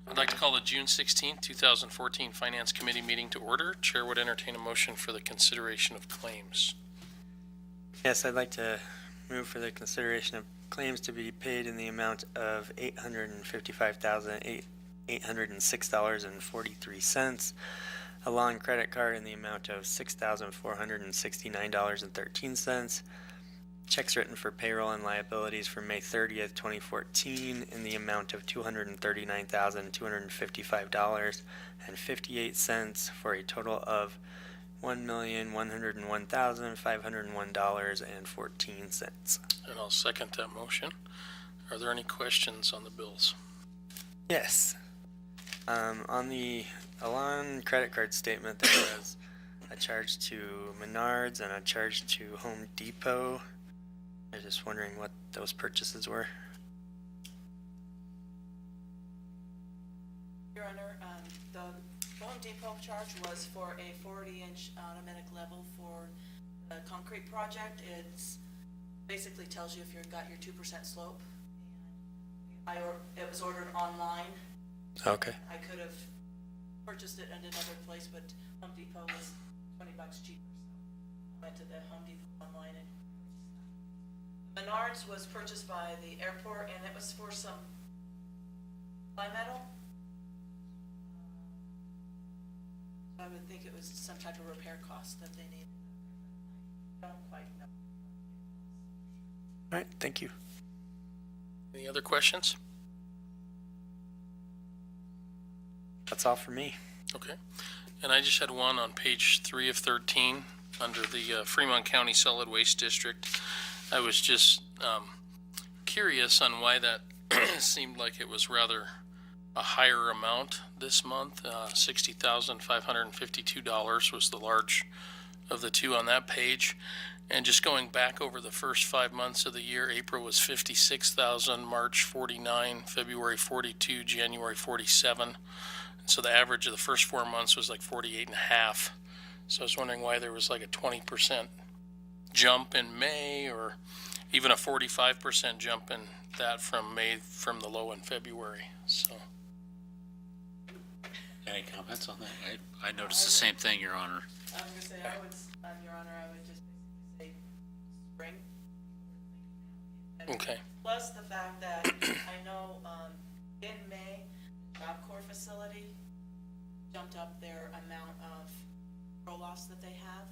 I'd like to call the June 16th, 2014 Finance Committee meeting to order. Chair would entertain a motion for the consideration of claims. Yes, I'd like to move for the consideration of claims to be paid in the amount of $855,806.43. A lawn credit card in the amount of $6,469.13. Checks written for payroll and liabilities for May 30th, 2014 in the amount of $239,255.58 for a total of $1,101,501.14. And I'll second that motion. Are there any questions on the bills? Yes. On the Alon credit card statement, there was a charge to Menards and a charge to Home Depot. I was just wondering what those purchases were. Your Honor, the Home Depot charge was for a 40-inch automatic level for the concrete project. It's basically tells you if you've got your 2% slope. It was ordered online. Okay. I could have purchased it at another place, but Home Depot was $20 cheaper. So I went to the Home Depot online and Menards was purchased by the airport, and it was for some bimetal. I would think it was some type of repair cost that they needed. I don't quite know. All right, thank you. Any other questions? That's all for me. Okay. And I just had one on page 3 of 13 under the Fremont County Solid Waste District. I was just curious on why that seemed like it was rather a higher amount this month. $60,552 was the large of the two on that page. And just going back over the first 5 months of the year, April was $56,000, March 49, February 42, January 47. So the average of the first 4 months was like 48.5. So I was wondering why there was like a 20% jump in May, or even a 45% jump in that from May from the low in February. So, any comments on that? I noticed the same thing, Your Honor. I was going to say, Your Honor, I would just say spring. okay. Plus the fact that I know in May, the Job Corps facility jumped up their amount of roll-offs that they have.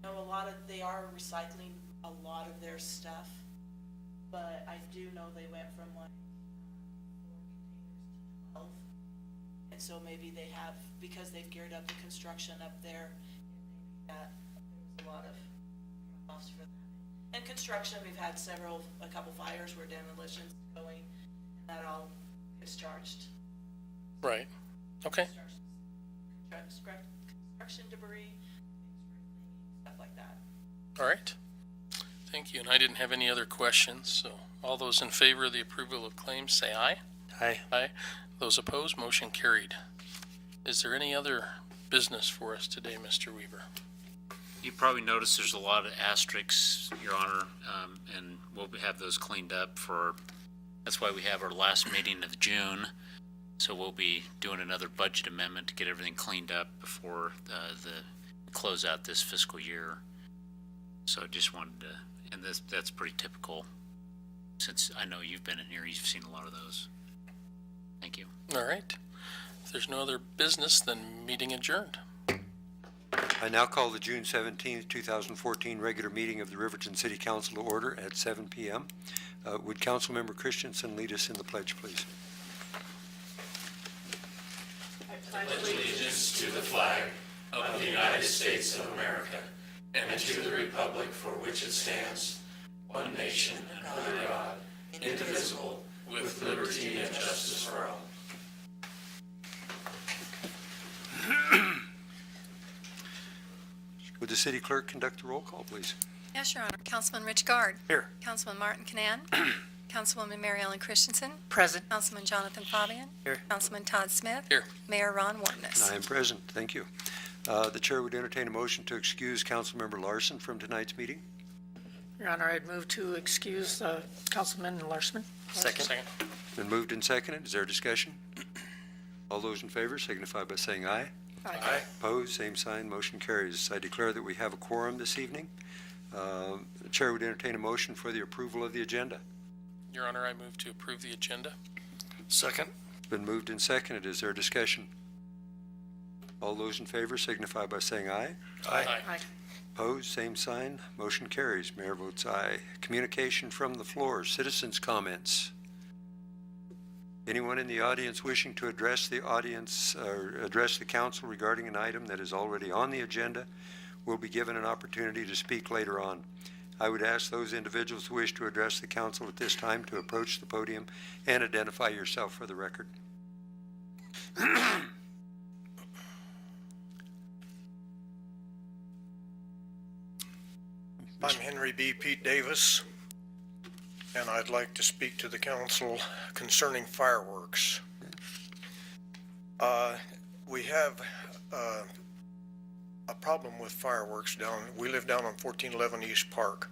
I know they are recycling a lot of their stuff, but I do know they went from like 4 containers to 12. And so maybe they have, because they've geared up the construction up there, there's a lot of roll-offs for that. And construction, we've had a couple fires where demolitions going, and that all gets charged. Right. Okay. Construction debris, stuff like that. All right. Thank you. And I didn't have any other questions. So all those in favor of the approval of claims say aye. Aye. Aye. Those opposed, motion carried. Is there any other business for us today, Mr. Weaver? You probably noticed there's a lot of asterisks, Your Honor, and we'll have those cleaned up that's why we have our last meeting of June. So we'll be doing another budget amendment to get everything cleaned up before the close out this fiscal year. So I just wanted to, and that's pretty typical. Since I know you've been in here, you've seen a lot of those. Thank you. All right. If there's no other business, then meeting adjourned. I now call the June 17th, 2014 regular meeting of the Riverton City Council to order at 7 p.m. Would Councilmember Christensen lead us in the pledge, please? I pledge allegiance to the flag of the United States of America and to the republic for which it stands, one nation under God, indivisible, with liberty and justice for all. Would the city clerk conduct the roll call, please? Yes, Your Honor. Councilman Rich Guard. Here. Councilman Martin Canan. Councilwoman Mary Ellen Christensen. Present. Councilman Jonathan Fabian. Here. Councilman Todd Smith. Here. Mayor Ron Warness. I am present. Thank you. The chair would entertain a motion to excuse Councilmember Larson from tonight's meeting. Your Honor, I'd move to excuse Councilman Larson. Second. Second. Been moved and seconded. Is there a discussion? All those in favor signify by saying aye. Aye. Opposed, same sign, motion carries. I declare that we have a quorum this evening. The chair would entertain a motion for the approval of the agenda. Your Honor, I move to approve the agenda. Second. It's been moved and seconded. Is there discussion? All those in favor signify by saying aye. Aye. Aye. Opposed, same sign, motion carries. Mayor votes aye. Communication from the floor, citizens' comments. Anyone in the audience wishing to address the audience or address the council regarding an item that is already on the agenda will be given an opportunity to speak later on. I would ask those individuals who wish to address the council at this time to approach the podium and identify yourself for the record. I'm Henry B. Pete Davis, and I'd like to speak to the council concerning fireworks. We have a problem with fireworks we live down on 1411 East Park,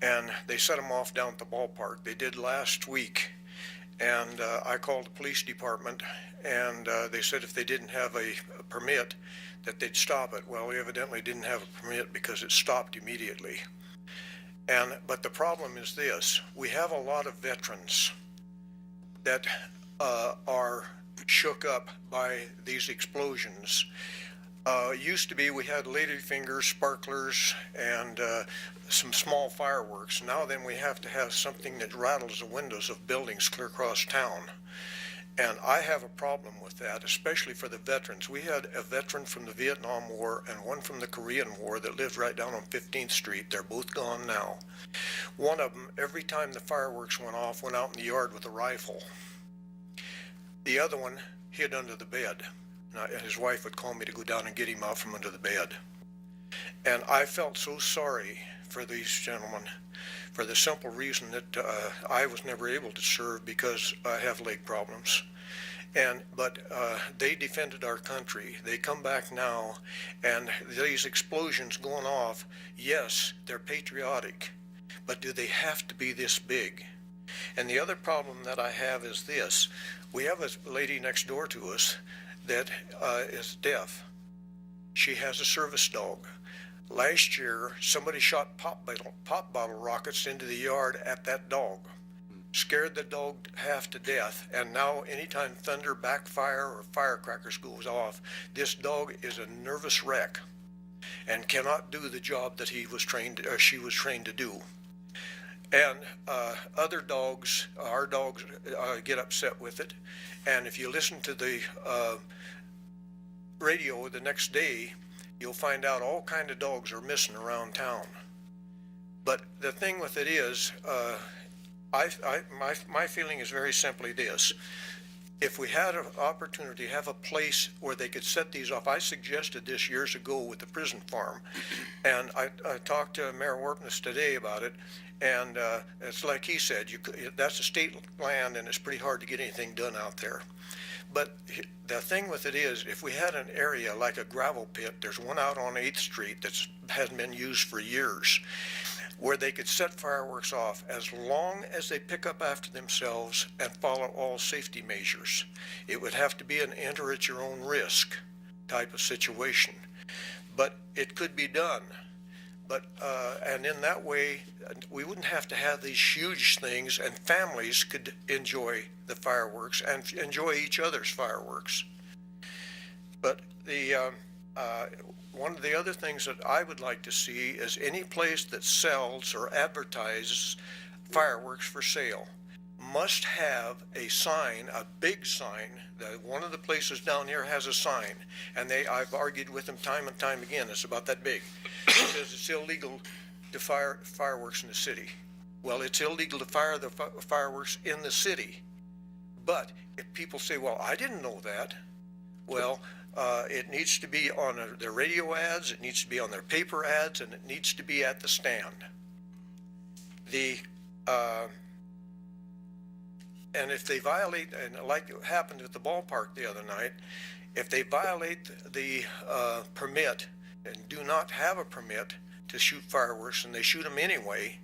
and they set them off down at the ballpark. They did last week, and I called the police department, and they said if they didn't have a permit, that they'd stop it. Well, we evidently didn't have a permit because it stopped immediately. But the problem is this: we have a lot of veterans that are shook up by these explosions. Used to be we had ladyfingers, sparklers, and some small fireworks. Now then we have to have something that rattles the windows of buildings clear across town. And I have a problem with that, especially for the veterans. We had a veteran from the Vietnam War and one from the Korean War that lived right down on 15th Street. They're both gone now. One of them, every time the fireworks went off, went out in the yard with a rifle. The other one hid under the bed. And his wife would call me to go down and get him out from under the bed. And I felt so sorry for these gentlemen, for the simple reason that I was never able to serve because I have leg problems. But they defended our country. They come back now, and these explosions going off, yes, they're patriotic, but do they have to be this big? And the other problem that I have is this: we have a lady next door to us that is deaf. She has a service dog. Last year, somebody shot pop bottle rockets into the yard at that dog, scared the dog half to death, and now anytime thunder, backfire, or firecrackers goes off, this dog is a nervous wreck and cannot do the job that she was trained to do. And other dogs, our dogs, get upset with it. And if you listen to the radio the next day, you'll find out all kind of dogs are missing around town. But the thing with it is, my feeling is very simply this: if we had an opportunity to have a place where they could set these off, I suggested this years ago with the prison farm, and I talked to Mayor Warpness today about it, and it's like he said, that's a state land, and it's pretty hard to get anything done out there. But the thing with it is, if we had an area like a gravel pit, there's one out on 8th Street that hasn't been used for years, where they could set fireworks off as long as they pick up after themselves and follow all safety measures. It would have to be an enter at your own risk type of situation. But it could be done. But and in that way, we wouldn't have to have these huge things, and families could enjoy the fireworks and enjoy each other's fireworks. But the one of the other things that I would like to see is any place that sells or advertises fireworks for sale must have a sign, a big sign. One of the places down here has a sign, and I've argued with them time and time again. It's about that big. It says it's illegal to fire fireworks in the city. Well, it's illegal to fire the fireworks in the city. But if people say, well, I didn't know that, well, it needs to be on their radio ads, it needs to be on their paper ads, and it needs to be at the stand. And if they violate, and like it happened at the ballpark the other night, if they violate the permit and do not have a permit to shoot fireworks and they shoot them anyway,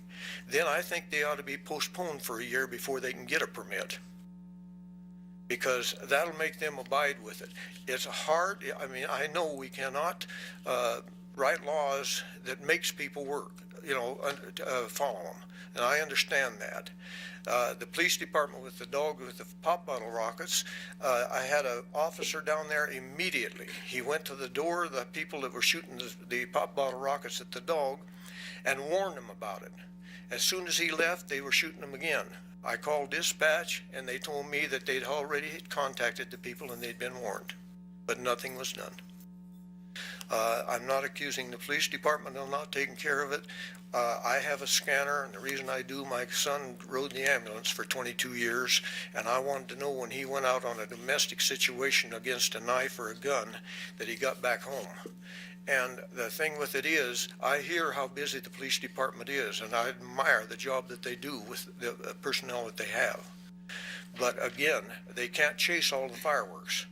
then I think they ought to be postponed for a year before they can get a permit. because that'll make them abide with it. It's hard, I mean, I know we cannot write laws that makes people work, follow them, and I understand that. The police department with the dog with the pop bottle rockets, I had an officer down there immediately. He went to the door of the people that were shooting the pop bottle rockets at the dog and warned them about it. As soon as he left, they were shooting them again. I called dispatch, and they told me that they'd already contacted the people and they'd been warned, but nothing was done. I'm not accusing the police department of not taking care of it. I have a scanner, and the reason I do, my son rode the ambulance for 22 years, and I wanted to know when he went out on a domestic situation against a knife or a gun that he got back home. And the thing with it is, I hear how busy the police department is, and I admire the job that they do with the personnel that they have. But again, they can't chase all the fireworks.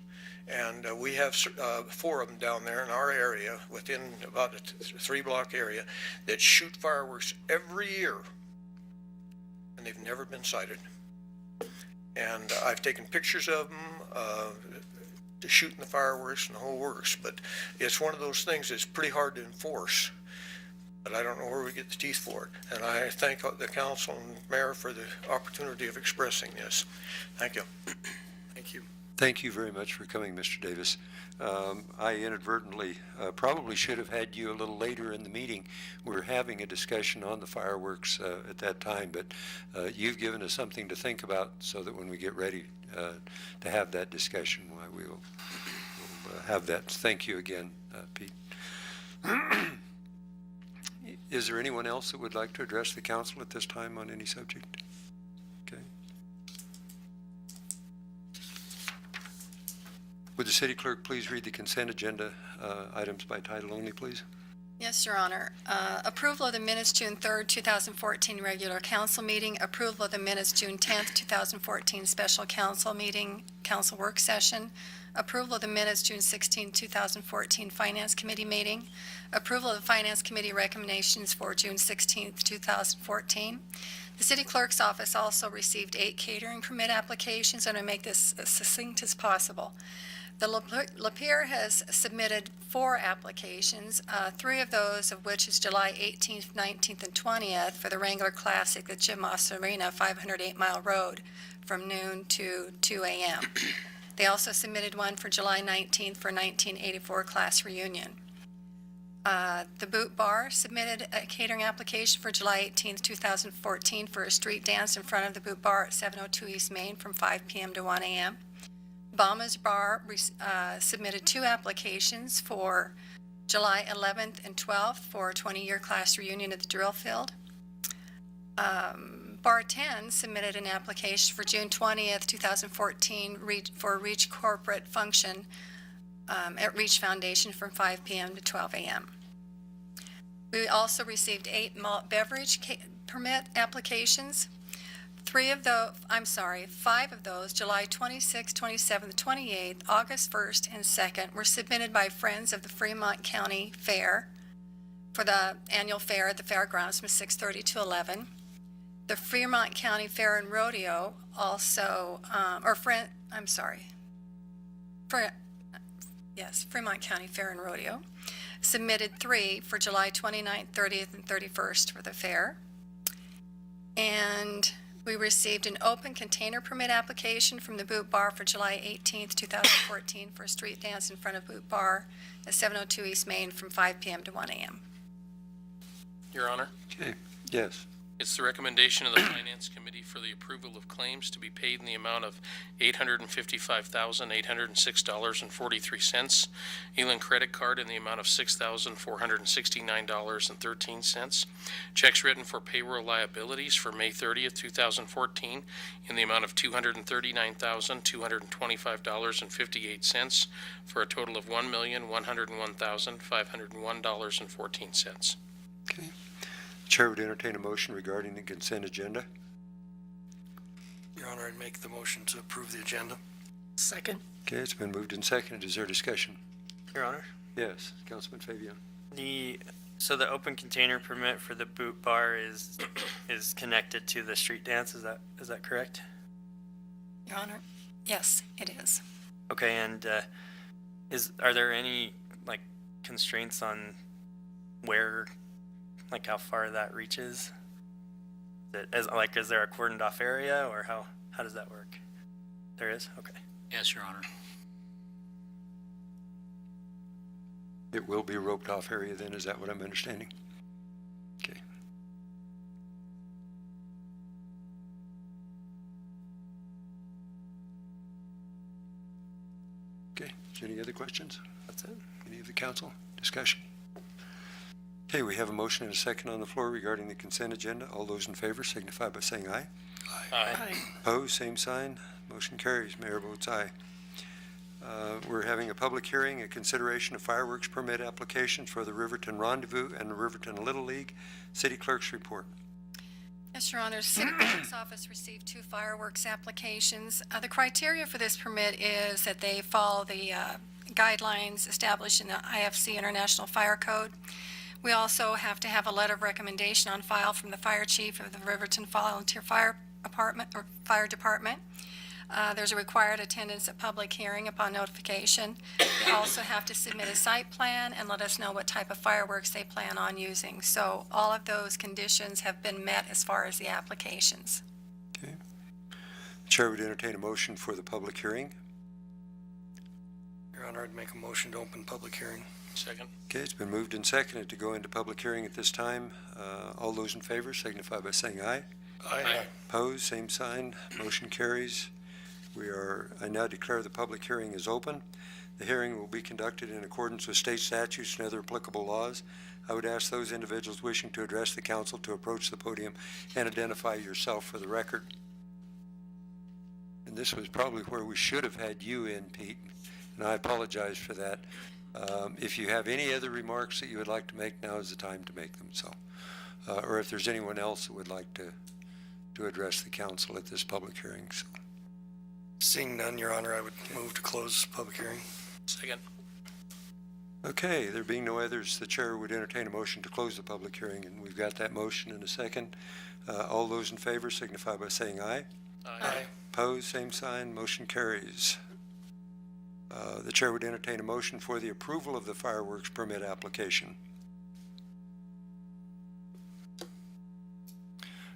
And we have 4 of them down there in our area, within about a 3-block area, that shoot fireworks every year, and they've never been cited. And I've taken pictures of them, shooting the fireworks and the whole works, but it's one of those things that's pretty hard to enforce, but I don't know where we get the teeth for it. And I thank the council and mayor for the opportunity of expressing this. Thank you. Thank you. Thank you very much for coming, Mr. Davis. I inadvertently probably should have had you a little later in the meeting. We were having a discussion on the fireworks at that time, but you've given us something to think about so that when we get ready to have that discussion, we'll have that. Thank you again, Pete. Is there anyone else that would like to address the council at this time on any subject? Okay. Would the city clerk please read the consent agenda items by title only, please? Yes, Your Honor. Approval of the minutes June 3rd, 2014 regular council meeting. Approval of the minutes June 10th, 2014 special council meeting, council work session. Approval of the minutes June 16th, 2014 finance committee meeting. Approval of the finance committee recommendations for June 16th, 2014. The city clerk's office also received 8 catering permit applications, and I make this as succinct as possible. The Lapeer has submitted 4 applications, 3 of those of which is July 18th, 19th, and 20th for the Wrangler Classic at Jim Moss Arena, 508 Mile Road, from noon to 2 a.m. They also submitted one for July 19th for 1984 class reunion. The Boot Bar submitted a catering application for July 18th, 2014 for a street dance in front of the Boot Bar at 702 East Main from 5 p.m. to 1 a.m. Bama's Bar submitted 2 applications for July 11th and 12th for a 20-year class reunion at the drill field. Bar 10 submitted an application for June 20th, 2014 for a Reach corporate function at Reach Foundation from 5 p.m. to 12 a.m. We also received 8 malt beverage permit applications. 5 of those, July 26th, 27th, 28th, August 1st, and 2nd, were submitted by Friends of the Fremont County Fair for the annual fair at the fairgrounds from 6:30 to 11. The Fremont County Fair and Rodeo also, Fremont County Fair and Rodeo submitted 3 for July 29th, 30th, and 31st for the fair. And we received an open container permit application from the Boot Bar for July 18th, 2014 for a street dance in front of Boot Bar at 702 East Main from 5 p.m. to 1 a.m. Your Honor, Okay, yes. it's the recommendation of the Finance Committee for the approval of claims to be paid in the amount of $855,806.43. Elan credit card in the amount of $6,469.13. Checks written for payroll liabilities for May 30th, 2014 in the amount of $239,225.58 for a total of $1,101,501.14. Okay. The chair would entertain a motion regarding the consent agenda. Your Honor, I'd make the motion to approve the agenda. Second. Okay, it's been moved and seconded. Is there discussion? Your Honor, Yes, Councilman Fabian. the open container permit for the Boot Bar is connected to the street dance. Is that correct? Your Honor, Yes, it is. Okay, and are there any like constraints on where, like how far that reaches? Is there a cordoned off area, or how does that work? There is? Okay. Yes, Your Honor. It will be a roped off area then, is that what I'm understanding? Okay. Okay, is there any other questions? That's it. Any of the council? Discussion? Okay, we have a motion and a second on the floor regarding the consent agenda. All those in favor signify by saying aye. Aye. Opposed, same sign. Motion carries. Mayor votes aye. We're having a public hearing, a consideration of fireworks permit applications for the Riverton Rendezvous and the Riverton Little League. City Clerk's report. Yes, Your Honor, City Clerk's Office received 2 fireworks applications. The criteria for this permit is that they follow the guidelines established in the IFC International Fire Code. We also have to have a letter of recommendation on file from the fire chief of the Riverton Volunteer Fire Department. There's a required attendance at public hearing upon notification. They also have to submit a site plan and let us know what type of fireworks they plan on using. So all of those conditions have been met as far as the applications. Okay. The chair would entertain a motion for the public hearing. Your Honor, I'd make a motion to open public hearing. Second. Okay, it's been moved and seconded to go into public hearing at this time. All those in favor signify by saying aye. Aye. Opposed, same sign. Motion carries. I now declare the public hearing is open. The hearing will be conducted in accordance with state statutes and other applicable laws. I would ask those individuals wishing to address the council to approach the podium and identify yourself for the record. And this was probably where we should have had you in, Pete, and I apologize for that. If you have any other remarks that you would like to make, now is the time to make them. So, or if there's anyone else that would like to address the council at this public hearing. So. Seeing none, Your Honor, I would move to close public hearing. Second. Okay, there being no others, the chair would entertain a motion to close the public hearing, and we've got that motion in a second. All those in favor signify by saying aye. Aye. Opposed, same sign. Motion carries. The chair would entertain a motion for the approval of the fireworks permit application.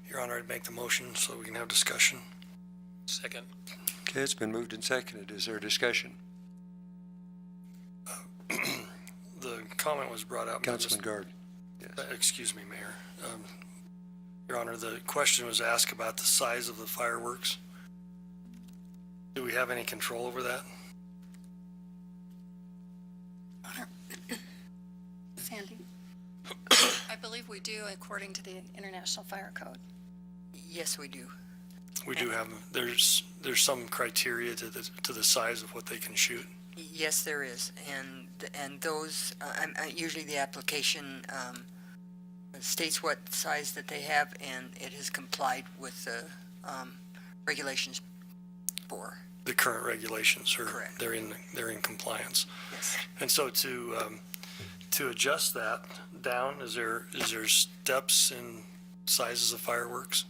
Your Honor, I'd make the motion so we can have discussion. Second. Okay, it's been moved and seconded. Is there a discussion? The comment was brought out. Councilman Guard. Yes. Excuse me, Mayor. Your Honor, the question was asked about the size of the fireworks. Do we have any control over that? Sandy? I believe we do according to the International Fire Code. Yes, we do. We do have, there's some criteria to the size of what they can shoot. Yes, there is, and those usually the application states what size that they have, and it has complied with the regulations for. The current regulations are Correct. they're in compliance. Yes. And so to adjust that down, is there steps in sizes of fireworks?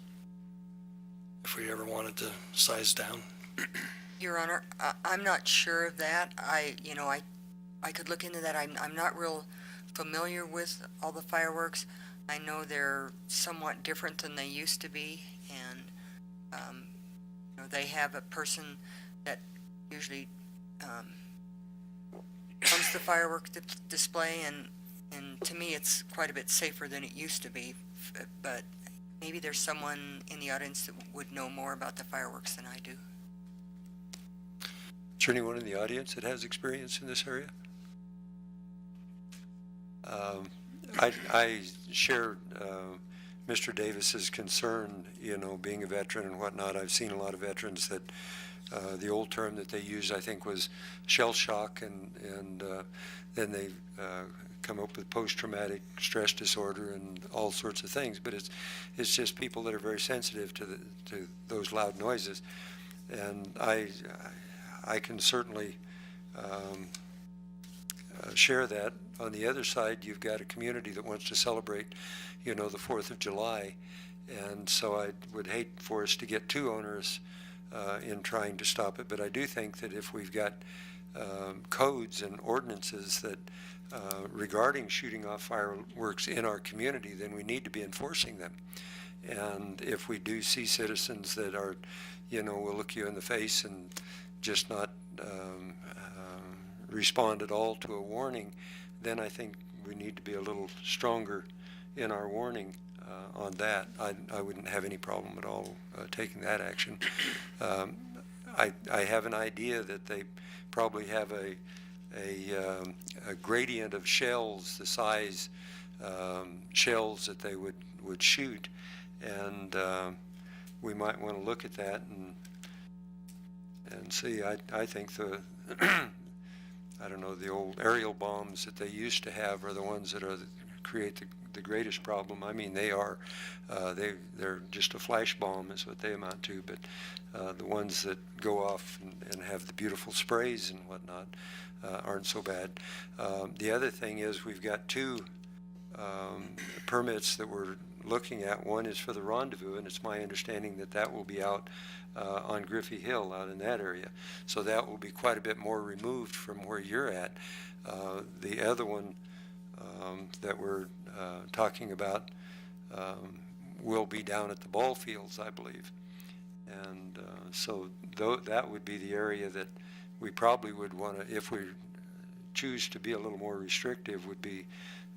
If we ever wanted to size down? Your Honor, I'm not sure of that. I could look into that. I'm not real familiar with all the fireworks. I know they're somewhat different than they used to be, and they have a person that usually runs the firework display, and to me it's quite a bit safer than it used to be, but maybe there's someone in the audience that would know more about the fireworks than I do. Is there anyone in the audience that has experience in this area? I share Mr. Davis's concern, being a veteran and whatnot. I've seen a lot of veterans that the old term that they used, I think, was shell shock, and then they come up with post-traumatic stress disorder and all sorts of things. But it's just people that are very sensitive to those loud noises, and I can certainly share that. On the other side, you've got a community that wants to celebrate, the 4th of July, and so I would hate for us to get too onerous in trying to stop it. But I do think that if we've got codes and ordinances that regarding shooting off fireworks in our community, then we need to be enforcing them. And if we do see citizens that are, will look you in the face and just not respond at all to a warning, then I think we need to be a little stronger in our warning on that. I wouldn't have any problem at all taking that action. I have an idea that they probably have a gradient of shells, the size shells that they would shoot, and we might want to look at that and see. I think the I don't know, the old aerial bombs that they used to have are the ones that create the greatest problem. I mean, they're just a flash bomb is what they amount to, but the ones that go off and have the beautiful sprays and whatnot aren't so bad. The other thing is we've got two permits that we're looking at. One is for the rendezvous, and it's my understanding that that will be out on Griffey Hill, out in that area. So that will be quite a bit more removed from where you're at. The other one that we're talking about will be down at the ball fields, I believe. And so that would be the area that we probably would want to, if we choose to be a little more restrictive, would be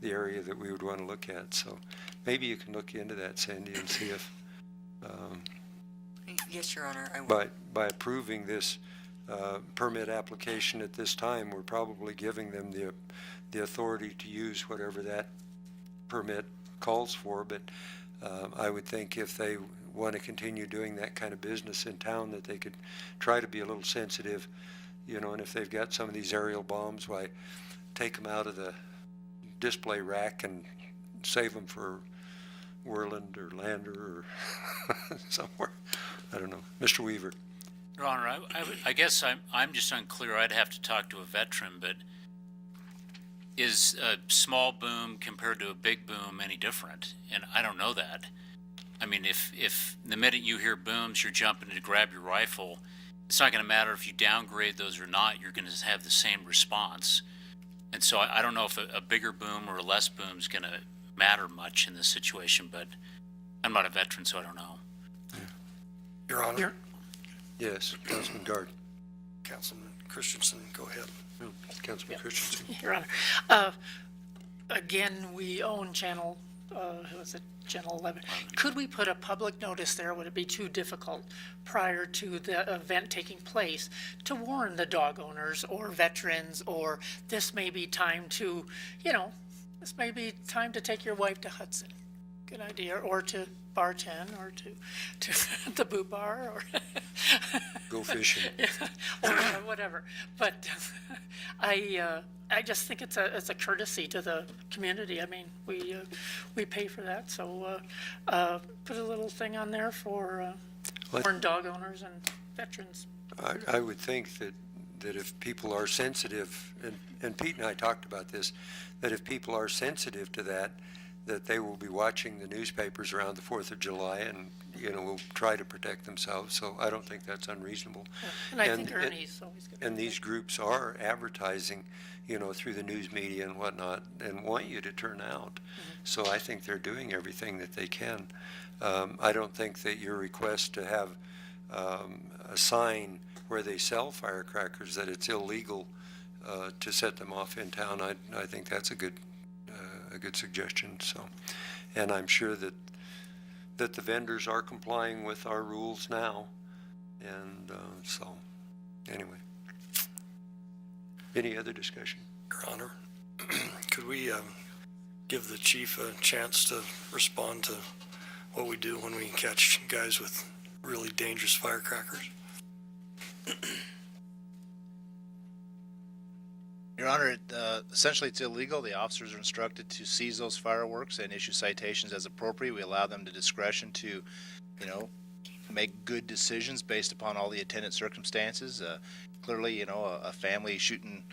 the area that we would want to look at. So maybe you can look into that, Sandy, and see if Yes, Your Honor, I will. by approving this permit application at this time, we're probably giving them the authority to use whatever that permit calls for. But I would think if they want to continue doing that kind of business in town, that they could try to be a little sensitive, and if they've got some of these aerial bombs, why take them out of the display rack and save them for Worland or Lander or somewhere. I don't know. Mr. Weaver. Your Honor, I guess I'm just unclear. I'd have to talk to a veteran, but is a small boom compared to a big boom any different? And I don't know that. I mean, if the minute you hear booms, you're jumping to grab your rifle, it's not going to matter if you downgrade those or not. You're going to have the same response. And so I don't know if a bigger boom or a less boom is going to matter much in this situation, but I'm not a veteran, so I don't know. Your Honor. Yes, Councilman Guard. Councilman Christensen, go ahead. No, Councilman Christensen. Your Honor. Again, we own Channel, Channel 11. Could we put a public notice there? Would it be too difficult prior to the event taking place to warn the dog owners or veterans, or this may be time to, this may be time to take your wife to Hudson? Good idea. Or to Bar 10, or to the Boot Bar, or Go fishing. or whatever. But I just think it's a courtesy to the community. I mean, we pay for that, so put a little thing on there for foreign dog owners and veterans. I would think that if people are sensitive, and Pete and I talked about this, that if people are sensitive to that they will be watching the newspapers around the 4th of July and, will try to protect themselves. So I don't think that's unreasonable. Yeah. And I think Ernie's always good. And these groups are advertising, through the news media and whatnot, and want you to turn out. Mm-hmm. So I think they're doing everything that they can. I don't think that your request to have a sign where they sell firecrackers, that it's illegal to set them off in town, I think that's a good suggestion. So, and I'm sure that the vendors are complying with our rules now, and so anyway, any other discussion? Your Honor, could we give the chief a chance to respond to what we do when we catch guys with really dangerous firecrackers? Your Honor, essentially it's illegal. The officers are instructed to seize those fireworks and issue citations as appropriate. We allow them the discretion to, make good decisions based upon all the attendant circumstances. Clearly, a family shooting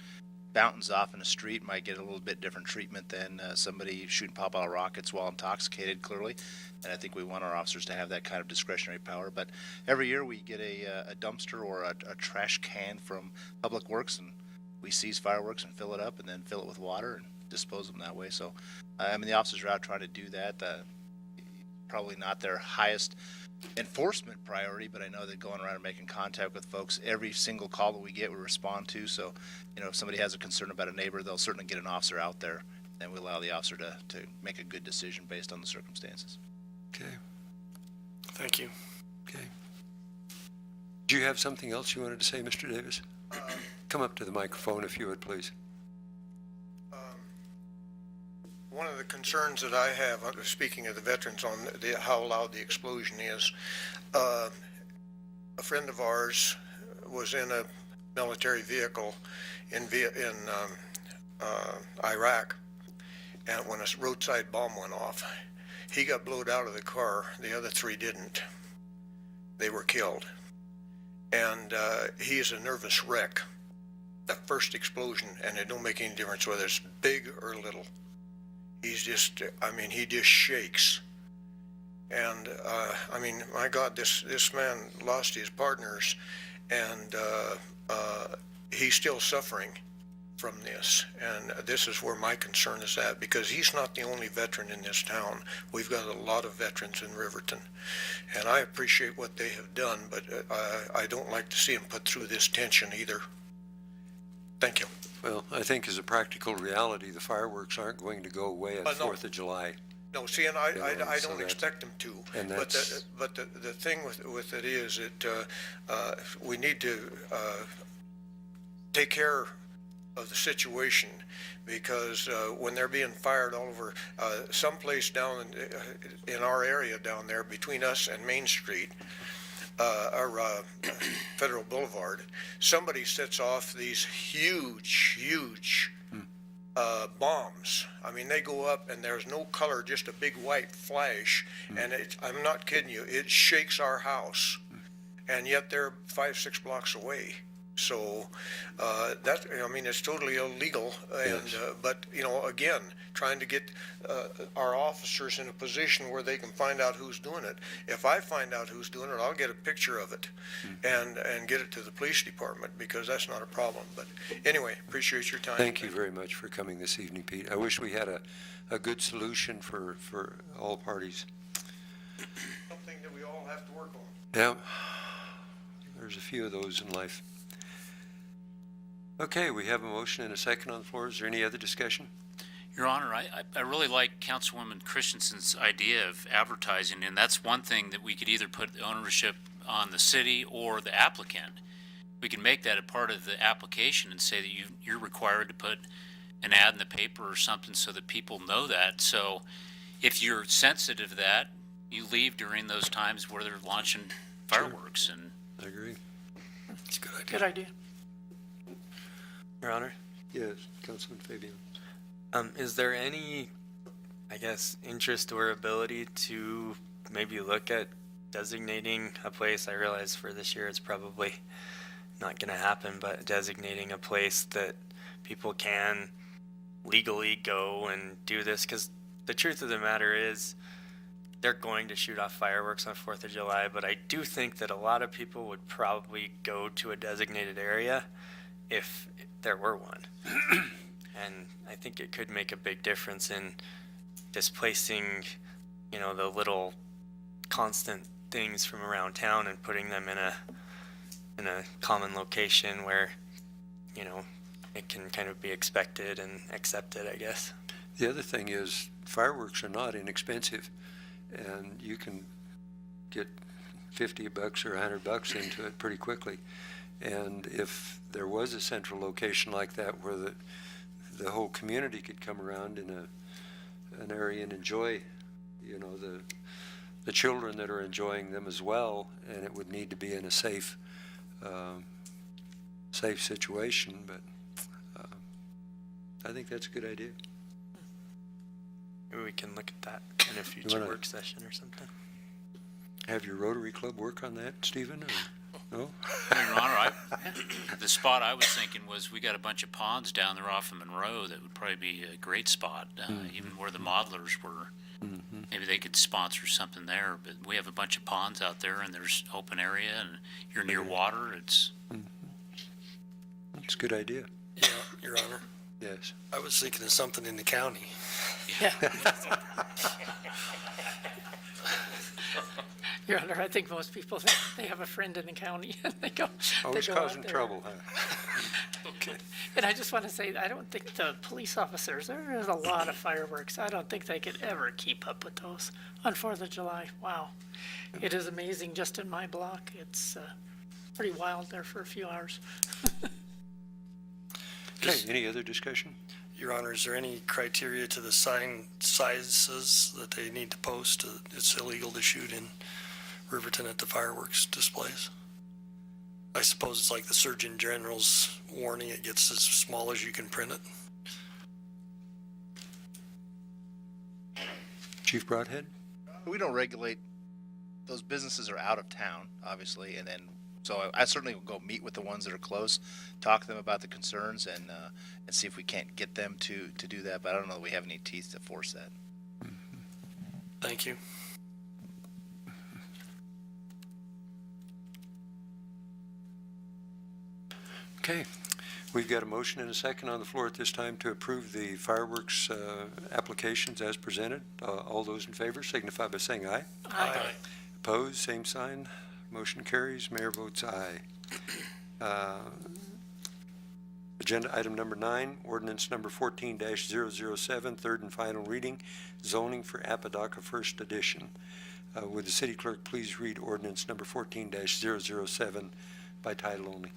fountains off in the street might get a little bit different treatment than somebody shooting pop-out rockets while intoxicated, clearly. And I think we want our officers to have that kind of discretionary power. But every year we get a dumpster or a trash can from Public Works, and we seize fireworks and fill it up and then fill it with water and dispose of them that way. So, I mean, the officers are out trying to do that. Probably not their highest enforcement priority, but I know that going around and making contact with folks, every single call that we get, we respond to. So, you know, if somebody has a concern about a neighbor, they'll certainly get an officer out there, and we allow the officer to make a good decision based on the circumstances. Okay, Thank you. okay. Do you have something else you wanted to say, Mr. Davis? Come up to the microphone if you would, please. One of the concerns that I have, speaking of the veterans, on how loud the explosion is, a friend of ours was in a military vehicle in Iraq, and when a roadside bomb went off, he got blown out of the car. The other three didn't. They were killed. And he is a nervous wreck. That first explosion, and it don't make any difference whether it's big or little. He's just, I mean, he just shakes. And, I mean, my God, this man lost his partners, and he's still suffering from this. And this is where my concern is at, because he's not the only veteran in this town. We've got a lot of veterans in Riverton. And I appreciate what they have done, but I don't like to see them put through this tension either. Thank you. Well, I think as a practical reality, the fireworks aren't going to go away on No. 4th of July. No, see, and I So don't that's- expect them to. and But that's- the thing with it is that we need to take care of the situation, because when they're being fired all over, someplace down in our area down there between us and Main Street, or Federal Boulevard, somebody sets off these huge bombs. I mean, they go up and there's no color, just a big white flash, and I'm not kidding you, it shakes our house, and yet they're 5-6 blocks away. So that, I mean, it's totally illegal, and Yes. but you know, again, trying to get our officers in a position where they can find out who's doing it. If I find out who's doing it, I'll get a picture of it and get it to the police department, because that's not a problem. But anyway, appreciate your time. Thank you very much for coming this evening, Pete. I wish we had a good solution for all parties. Something that we all have to work on. Yeah, there's a few of those in life. Okay, we have a motion and a second on the floor. Is there any other discussion? Your Honor, I really like Councilwoman Christensen's idea of advertising, and that's one thing that we could either put the ownership on the city or the applicant. We can make that a part of the application and say that you're required to put an ad in the paper or something so that people know that. So if you're sensitive to that, you leave during those times where they're launching fireworks. And I agree. It's a good idea. Good idea. Your Honor, Yes, Councilman Fabian. is there any, I guess, interest or ability to maybe look at designating a place? I realize for this year it's probably not going to happen, but designating a place that people can legally go and do this, because the truth of the matter is they're going to shoot off fireworks on 4th of July, but I do think that a lot of people would probably go to a designated area if there were one. And I think it could make a big difference in displacing, you know, the little constant things from around town and putting them in a common location where, you know, it can kind of be expected and accepted, I guess. The other thing is fireworks are not inexpensive, and you can get $50 or $100 into it pretty quickly. And if there was a central location like that where the whole community could come around in an area and enjoy, you know, the children that are enjoying them as well, and it would need to be in a safe situation, but I think that's a good idea. Maybe we can look at that in a future wanna- work session or something. Have your Rotary Club work on that, Stephen? Or? No? Your Honor, the spot I was thinking was, we got a bunch of ponds down there off of Monroe that would probably be a great spot, even where the modelers were. Maybe they could sponsor something there, but we have a bunch of ponds out there, and there's open area, and you're near water. It's It's a good idea. Yeah, Your Honor. Yes. I was thinking of something in the county. Yeah. Your Honor, I think most people, they have a friend in the county and they go. Always they go out causing there. trouble, huh? Okay. And I just want to say, I don't think the police officers, there is a lot of fireworks. I don't think they could ever keep up with those on 4th of July. Wow. It is amazing just in my block. It's pretty wild there for a few hours. Okay, any other discussion? Your Honor, is there any criteria to the sign sizes that they need to post? It's illegal to shoot in Riverton at the fireworks displays. I suppose it's like the Surgeon General's warning, it gets as small as you can print it. Chief Broadhead? We don't regulate, those businesses are out of town, obviously, and then, so I certainly will go meet with the ones that are close, talk to them about the concerns, and see if we can't get them to do that, but I don't know that we have any teeth to force that. Thank you. Okay, we've got a motion and a second on the floor at this time to approve the fireworks applications as presented. All those in favor signify by saying aye. Aye. Opposed, same sign. Motion carries. Mayor votes aye. Agenda item number 9, ordinance number 14-007, third and final reading, zoning for Apodaca First Edition. Would the city clerk please read ordinance number 14-007 by title only?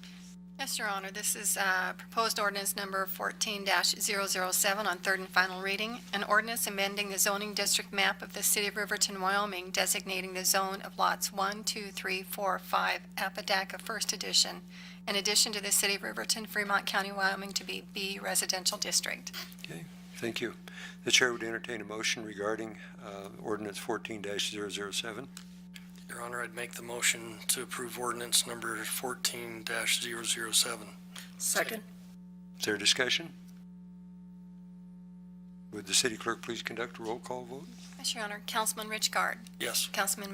Yes, Your Honor, this is proposed ordinance number 14-007 on third and final reading. An ordinance amending the zoning district map of the city of Riverton, Wyoming, designating the zone of lots 1, 2, 3, 4, 5, Apodaca First Edition, in addition to the city of Riverton, Fremont County, Wyoming, to be B Residential District. Okay, thank you. The chair would entertain a motion regarding ordinance 14-007. Your Honor, I'd make the motion to approve ordinance number 14-007. Second? Is there discussion? Would the city clerk please conduct a roll call vote? Yes, Your Honor. Councilman Rich Guard. Yes. Councilman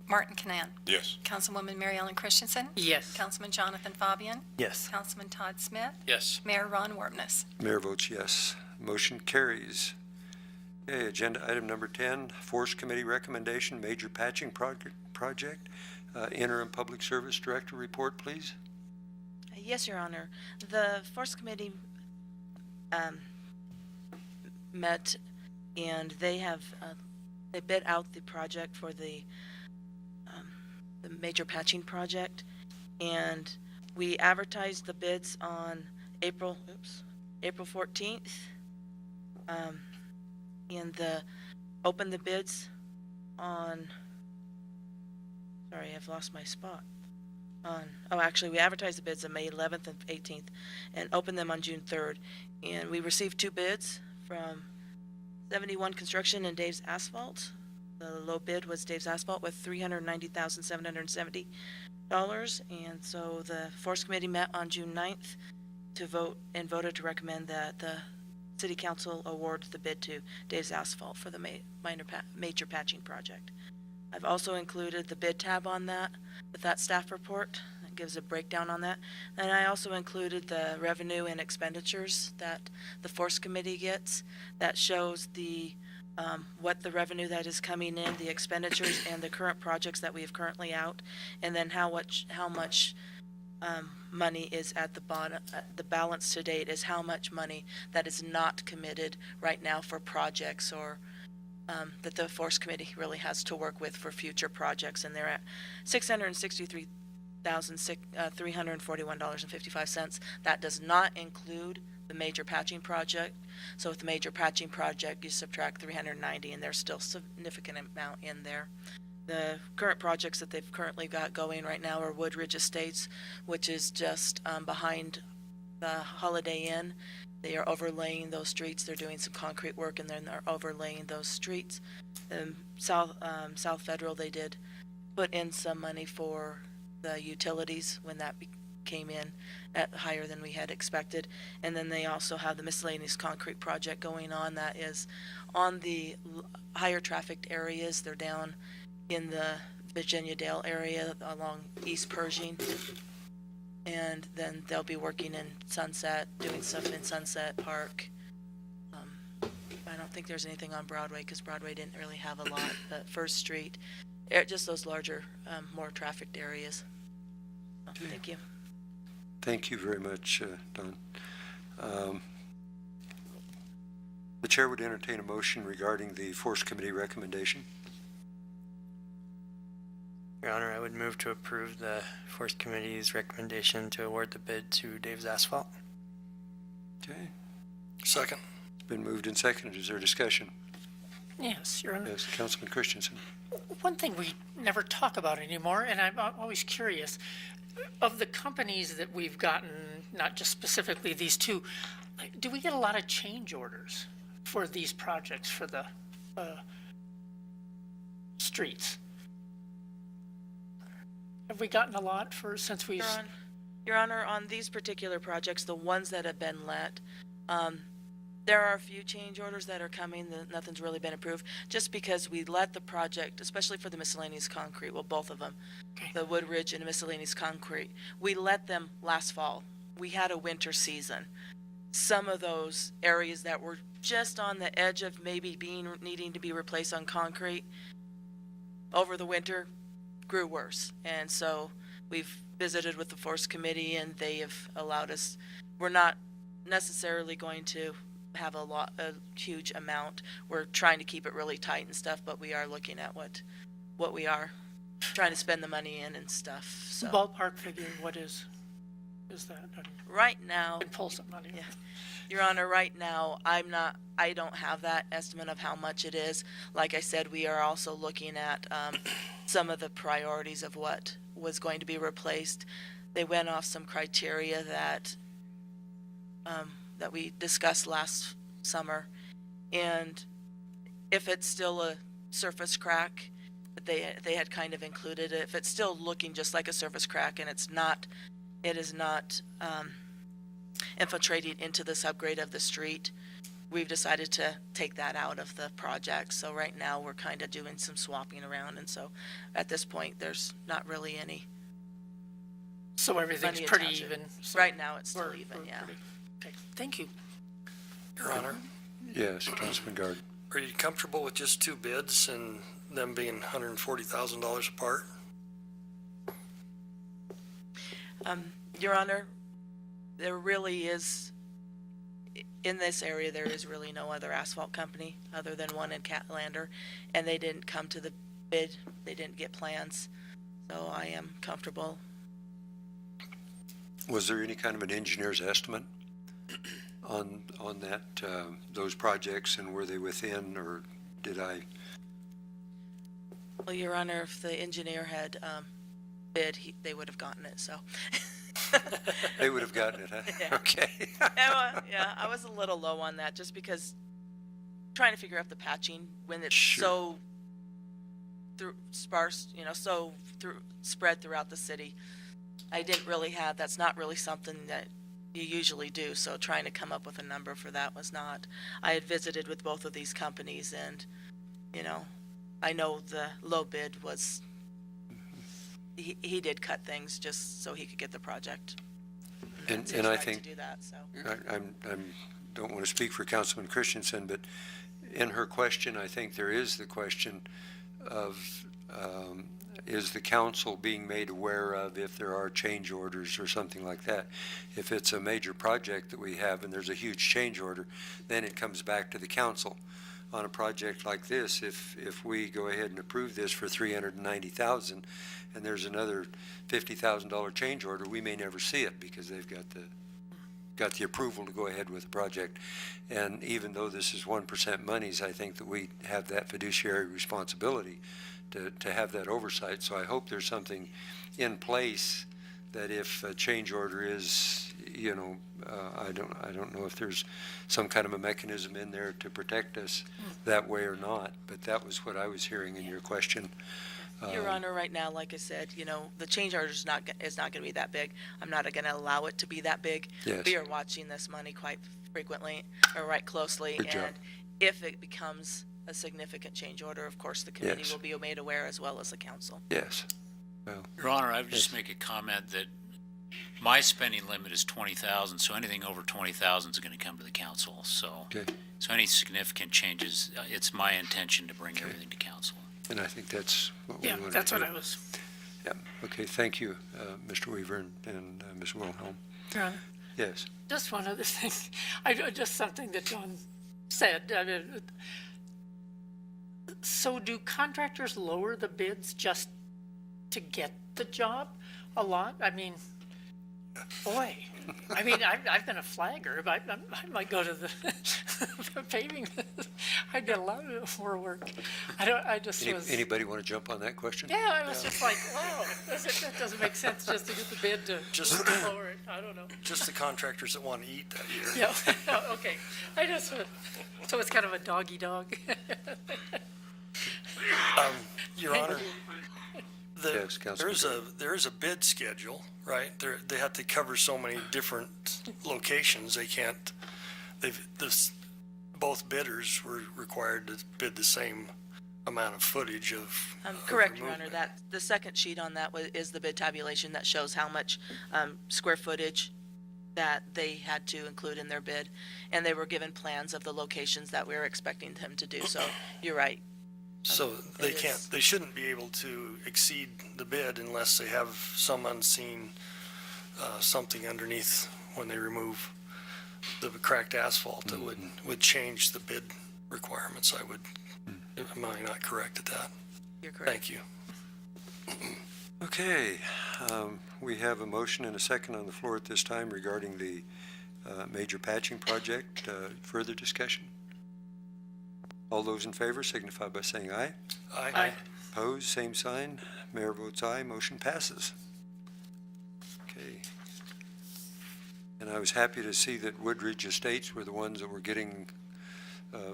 Martin Canan. Yes. Councilwoman Mary Ellen Christensen. Yes. Councilman Jonathan Fabian. Yes. Councilman Todd Smith. Yes. Mayor Ron Wormness. Mayor votes yes. Motion carries. Okay, agenda item number 10, Forest Committee recommendation, major patching project. Interim Public Service Director report, please. Yes, Your Honor. The Forest Committee met, and they have they bid out the project for the major patching project, and we advertised the bids on April 14th, and opened the bids on. Sorry, I've lost my spot. Actually, we advertised the bids on May 11th and 18th and opened them on June 3rd. And we received 2 bids from 71 Construction and Dave's Asphalt. The low bid was Dave's Asphalt with $390,770. And so the Forest Committee met on June 9th to vote and voted to recommend that the City Council award the bid to Dave's Asphalt for the major patching project. I've also included the bid tab on that with that staff report. It gives a breakdown on that. And I also included the revenue and expenditures that the Forest Committee gets. That shows the what the revenue that is coming in, the expenditures, and the current projects that we have currently out, and then how much money is at the bottom. The balance to date is how much money that is not committed right now for projects or that the Forest Committee really has to work with for future projects, and they're at $663,341.55. That does not include the major patching project. So with the major patching project, you subtract 390, and there's still significant amount in there. The current projects that they've currently got going right now are Woodridge Estates, which is just behind the Holiday Inn. They are overlaying those streets. They're doing some concrete work, and then they're overlaying those streets. South Federal, they did put in some money for the utilities when that came in at higher than we had expected. And then they also have the miscellaneous concrete project going on that is on the higher trafficked areas. They're down in the Virginia Dale area along East Pershing. And then they'll be working in Sunset, doing stuff in Sunset Park. I don't think there's anything on Broadway because Broadway didn't really have a lot, but First Street, just those larger, more trafficked areas. Thank you. Thank you very much, Don. The chair would entertain a motion regarding the Forest Committee recommendation. Your Honor, I would move to approve the Forest Committee's recommendation to award the bid to Dave's Asphalt. Okay, Second. it's been moved and seconded. Is there discussion? Yes, Your Honor. Yes, Councilman Christensen. One thing we never talk about anymore, and I'm always curious, of the companies that we've gotten, not just specifically these two, do we get a lot of change orders for these projects for the streets? Have we gotten a lot since we've? Your Honor, on these particular projects, the ones that have been let, there are a few change orders that are coming, nothing's really been approved, just because we let the project, especially for the miscellaneous concrete, well, both of them, Okay. the Wood Ridge and the miscellaneous concrete, we let them last fall. We had a winter season. Some of those areas that were just on the edge of maybe needing to be replaced on concrete over the winter grew worse. And so we've visited with the Forest Committee and they have allowed us, we're not necessarily going to have a huge amount. We're trying to keep it really tight and stuff, but we are looking at what we are trying to spend the money in and stuff. So Ballpark figure, what is that? right now, Can pull some money. Yeah. Your Honor, right now, I don't have that estimate of how much it is. Like I said, we are also looking at some of the priorities of what was going to be replaced. They went off some criteria that we discussed last summer. And if it's still a surface crack, they had kind of included it. If it's still looking just like a surface crack and it is not infiltrating into the subgrade of the street, we've decided to take that out of the project. So right now we're kind of doing some swapping around, and so at this point there's not really any So everything's money pretty attached. even. So Right now it's still we're even, yeah. pretty- Okay, thank you. Your Honor, Yes, Councilman Guard. are you comfortable with just two bids and them being $140,000 apart? Your Honor, there really is, in this area, there is really no other asphalt company other than one in Catlander, and they didn't come to the bid, they didn't get plans, so I am comfortable. Was there any kind of an engineer's estimate on that, those projects, and were they within, or did I? Well, Your Honor, if the engineer had bid, they would have gotten it, so. They would have gotten it, huh? Yeah. Okay. Yeah, I was a little low on that, just because trying to figure out the patching when it's Sure. so sparse, spread throughout the city. I didn't really have, that's not really something that you usually do, so trying to come up with a number for that was not. I had visited with both of these companies and, I know the low bid was, he did cut things just so he could get the project. And It's his I right think, to do that, so. don't want to speak for Councilman Christensen, but in her question, I think there is the question of, is the council being made aware of if there are change orders or something like that? If it's a major project that we have and there's a huge change order, then it comes back to the council. On a project like this, if we go ahead and approve this for $390,000 and there's another $50,000 change order, we may never see it because they've got the approval to go ahead with the project. And even though this is 1% monies, I think that we have that fiduciary responsibility to have that oversight. So I hope there's something in place that if a change order is you know, I don't know if there's some kind of a mechanism in there to protect us that way or not, but that was what I was hearing in your question. Your Honor, right now, like I said, you know, the change order is not going to be that big. I'm not going to allow it to be that big. Yes. We are watching this money quite frequently, or right closely, Good job. and if it becomes a significant change order, of course, the committee Yes. will be made aware as well as the council. Yes. Well, Your Honor, I would just make a comment that my spending limit is 20,000, so anything over 20,000 is going to come to the council. So, okay. so any significant changes, it's my intention to bring everything to council. And I think that's what we Yeah, want to do. that's what I was, Yeah. Okay, thank you, Mr. Weaver and Ms. Wilhelm. Your Honor. Yes. Just one other thing, just something that John said. I mean, so do contractors lower the bids just to get the job a lot? I mean, boy, I mean, I've been a flagger, but I might go to the paving. I get a lot more work. I just was. Anybody want to jump on that question? Yeah, I was just like, wow, that doesn't make sense just to get the bid to Just- lower it. I don't know. Just the contractors that want to eat that year. Yeah, okay. I just, so it's kind of a doggy dog. Your Honor, Yes, Councilman there is a bid schedule, right? They have to cover so many different locations. They can't, both bidders were required to bid the same amount of footage of. Correct, Your movement. Honor, that, the second sheet on that is the bid tabulation that shows how much square footage that they had to include in their bid, and they were given plans of the locations that we were expecting them to do, so you're right. So they it can't, is. they shouldn't be able to exceed the bid unless they have some unseen, something underneath when they remove the cracked asphalt that would change the bid requirements, I would. Am I not correct at that? You're correct. Thank you. Okay, we have a motion and a second on the floor at this time regarding the major patching project. Further discussion? All those in favor signify by saying aye. Aye. Opposed, same sign. Mayor votes aye, motion passes. Okay. And I was happy to see that Woodridge Estates were the ones that were getting,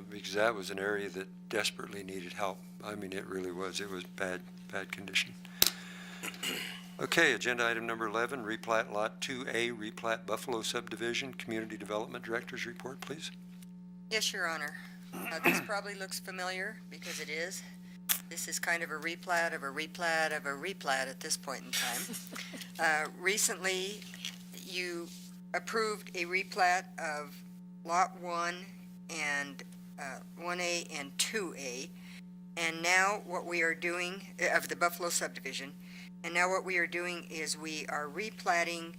because that was an area that desperately needed help. I mean, it really was. It was bad condition. Okay, agenda item number 11, replat Lot 2A, replat Buffalo Subdivision. Community Development Director's report, please. Yes, Your Honor. This probably looks familiar because it is. This is kind of a replat of a replat of a replat at this point in time. Recently, you approved a replat of Lot 1 and 1A and 2A. And now what we are doing, of the Buffalo subdivision, and now what we are doing is we are replatting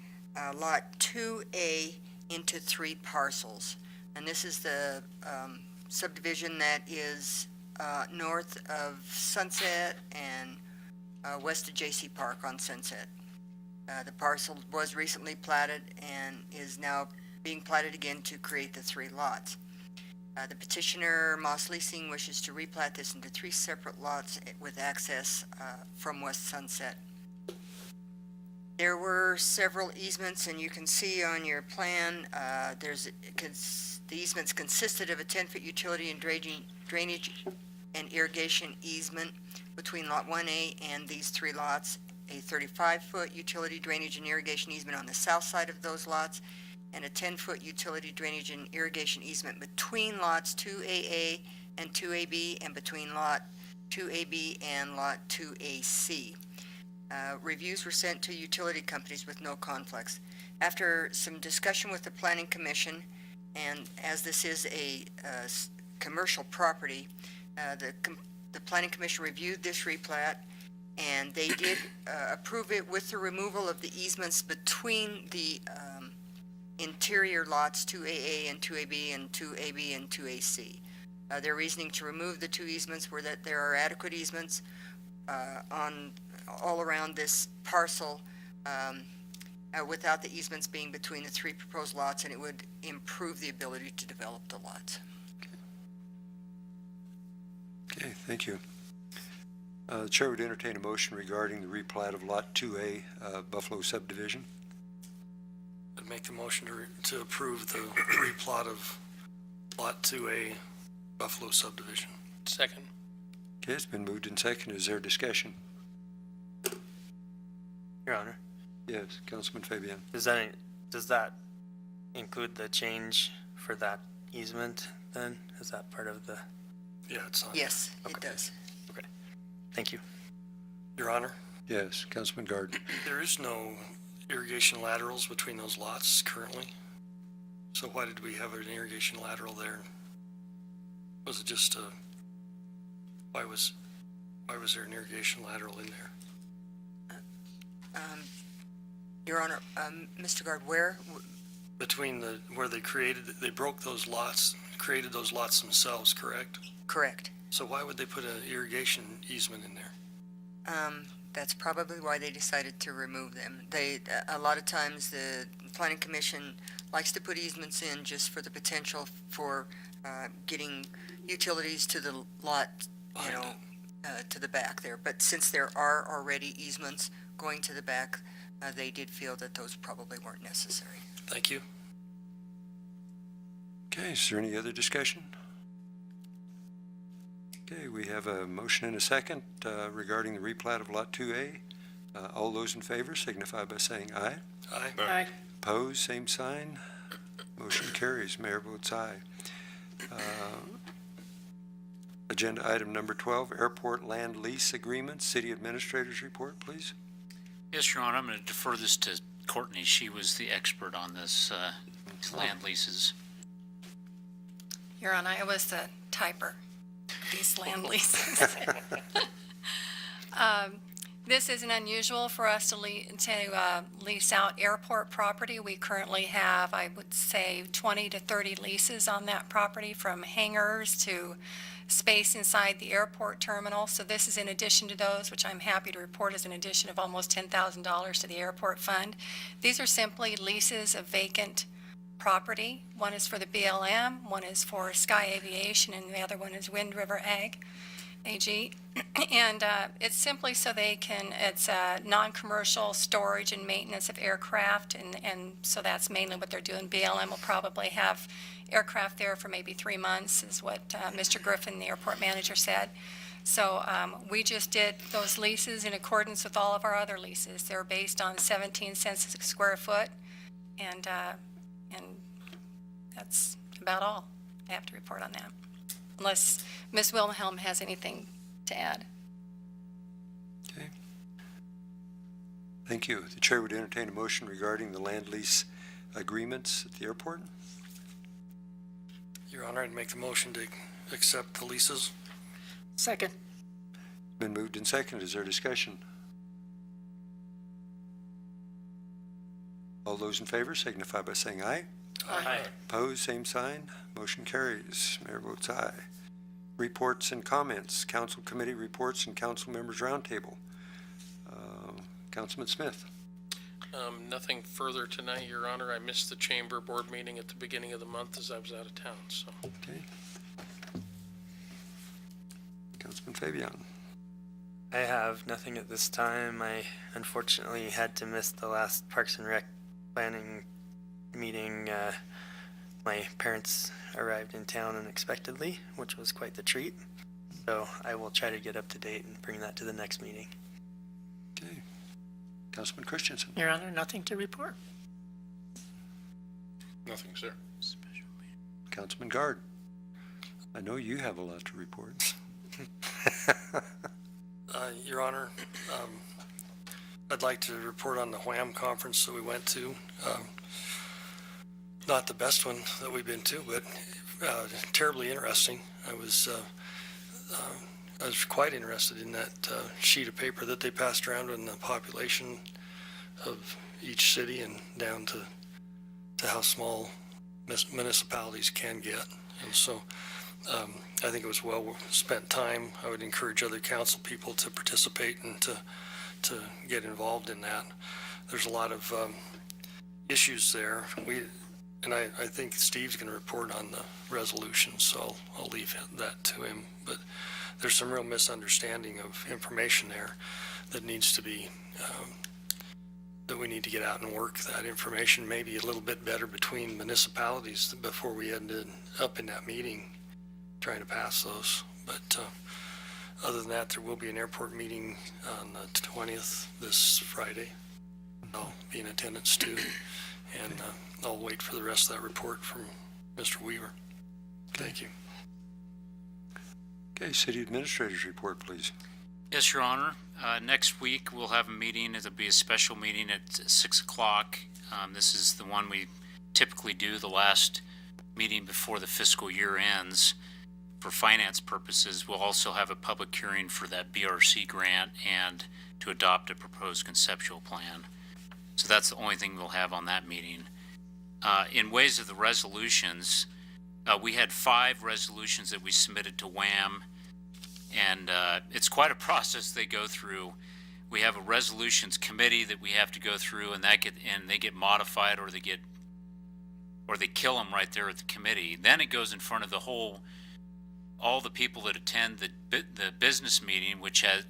Lot 2A into 3 parcels. And this is the subdivision that is north of Sunset and west of J.C. Park on Sunset. The parcel was recently platted and is now being platted again to create the 3 lots. The petitioner, Moss Leasing, wishes to replat this into 3 separate lots with access from West Sunset. There were several easements, and you can see on your plan, the easements consisted of a 10-foot utility and drainage and irrigation easement between Lot 1A and these 3 lots, a 35-foot utility drainage and irrigation easement on the south side of those lots, and a 10-foot utility drainage and irrigation easement between lots 2AA and 2AB and between lot 2AB and lot 2AC. Reviews were sent to utility companies with no conflicts. After some discussion with the Planning Commission, and as this is a commercial property, the Planning Commission reviewed this replat, and they did approve it with the removal of the easements between the interior lots 2AA and 2AB and 2AB and 2AC. Their reasoning to remove the 2 easements were that there are adequate easements all around this parcel without the easements being between the 3 proposed lots, and it would improve the ability to develop the lots. Okay, thank you. The chair would entertain a motion regarding the replat of Lot 2A, Buffalo Subdivision. make the motion to approve the replot of Lot 2A Buffalo subdivision. Second. Okay, it's been moved and seconded. Is there discussion? Your Honor, Yes, Councilman Fabian. does that include the change for that easement then? Is that part of the, Yeah, it's on. Yes, it Okay. does. thank you. Your Honor, Yes, Councilman Guard. there is no irrigation laterals between those lots currently. So why did we have an irrigation lateral there? Was it just why was there an irrigation lateral in there? Your Honor, Mr. Guard, where, Between where they broke those lots, created those lots themselves, correct? correct. So why would they put an irrigation easement in there? That's probably why they decided to remove them. A lot of times, the planning commission likes to put easements in just for the potential for getting utilities to the lot, you know, to the back there. But since there are already easements going to the back, they did feel that those probably weren't necessary. Thank you. Okay, is there any other discussion? Okay, we have a motion and a second regarding the replat of Lot 2A. All those in favor signify by saying aye. Aye. Aye. Opposed, same sign. Motion carries. Mayor votes aye. Agenda item number 12, Airport Land Lease Agreement. City Administrator's report, please. Yes, Your Honor, I'm going to defer this to Courtney. She was the expert on this, land leases. Your Honor, I was the typer, these land leases. This isn't unusual for us to lease out airport property. We currently have, I would say, 20 to 30 leases on that property, from hangars to space inside the airport terminal. So this is in addition to those, which I'm happy to report is an addition of almost $10,000 to the airport fund. These are simply leases of vacant property. One is for the BLM, one is for Sky Aviation, and the other one is Wind River AG. And it's simply so they can, it's non-commercial storage and maintenance of aircraft, and so that's mainly what they're doing. BLM will probably have aircraft there for maybe 3 months, is what Mr. Griffin, the airport manager, said. So we just did those leases in accordance with all of our other leases. They're based on 17 cents a square foot, and that's about all I have to report on that, unless Ms. Wilhelm has anything to add. Okay. Thank you. The chair would entertain a motion regarding the land lease agreements at the airport. Your Honor, I'd make the motion to accept the leases. Second. Been moved and seconded. Is there discussion? All those in favor signify by saying aye. Aye. Opposed, same sign. Motion carries. Mayor votes aye. Reports and comments, council committee reports and council members roundtable. Councilman Smith. Nothing further tonight, Your Honor. I missed the chamber board meeting at the beginning of the month as I was out of town, so. Okay. Councilman Fabian. I have nothing at this time. I unfortunately had to miss the last Parks and Rec planning meeting. My parents arrived in town unexpectedly, which was quite the treat. So I will try to get up to date and bring that to the next meeting. Okay. Councilman Christensen. Your Honor, nothing to report. Nothing, sir. Councilman Guard. I know you have a lot to report. Your Honor, I'd like to report on the Wham conference that we went to. Not the best one that we've been to, but terribly interesting. I was quite interested in that sheet of paper that they passed around on the population of each city and down to how small municipalities can get. And so I think it was well spent time. I would encourage other council people to participate and to get involved in that. There's a lot of issues there. I think Steve's going to report on the resolution, so I'll leave that to him. But there's some real misunderstanding of information there that needs to be that we need to get out and work that information maybe a little bit better between municipalities before we ended up in that meeting trying to pass those. But other than that, there will be an airport meeting on the 20th this Friday. I'll be in attendance too, and I'll wait for the rest of that report from Mr. Weaver. Thank you. Okay, City Administrator's report, please. Yes, Your Honor. Next week, we'll have a meeting. It'll be a special meeting at 6 o'clock. This is the one we typically do, the last meeting before the fiscal year ends. For finance purposes, we'll also have a public hearing for that BRC grant and to adopt a proposed conceptual plan. So that's the only thing we'll have on that meeting. In ways of the resolutions, we had 5 resolutions that we submitted to WHAM, and it's quite a process they go through. We have a resolutions committee that we have to go through, and they get modified, or they kill them right there at the committee. Then it goes in front of all the people that attend the business meeting, which has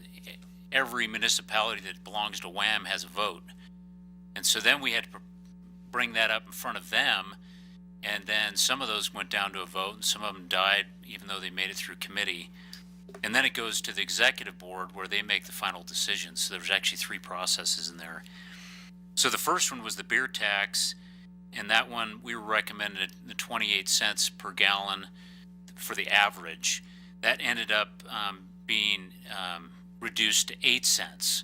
every municipality that belongs to WHAM has a vote. And so then we had to bring that up in front of them, and then some of those went down to a vote, and some of them died even though they made it through committee. And then it goes to the executive board where they make the final decision. So there's actually 3 processes in there. So the first one was the beer tax, and that one we were recommended the 28 cents per gallon for the average. That ended up being reduced to 8 cents.